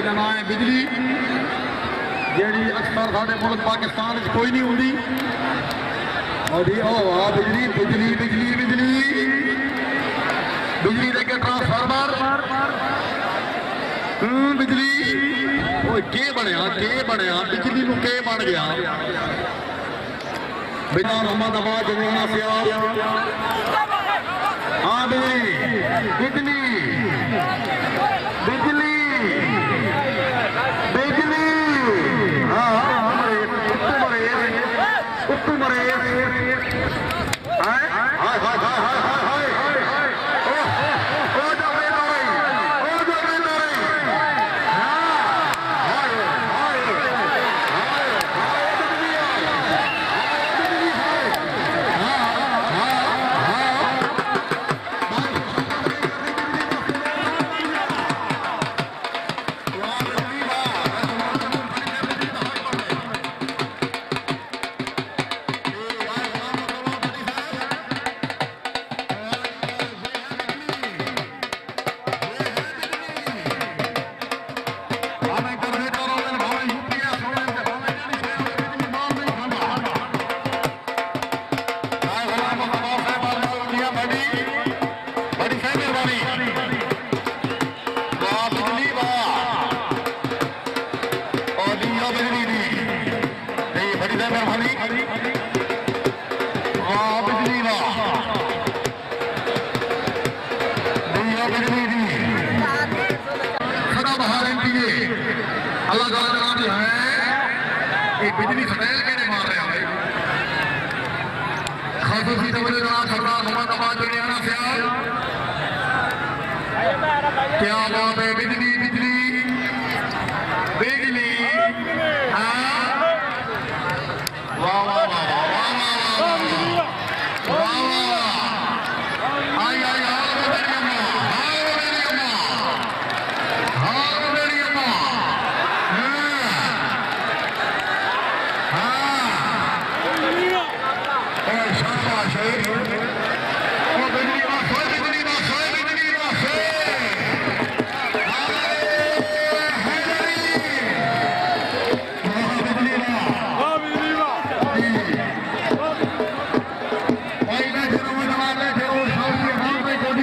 का नाम है बिजली, जी अक्सर साढ़े मुल्क पाकिस्तान कोई नहीं होंगी। और जी वाह बिजली बिजली बिजली बिजली बिजली देके ट्रांसफार्मर बिजली के बनया बिजली नूं के बन गया। बिना मोहम्मद आवाज देना सिया। हाँ बिजली बिजली बिजली बिजली हाँ उत्तू मरे बिजली सटैल के मार रहे हैं खासूसी सरदार मोहम्मद आबाद क्या बात है।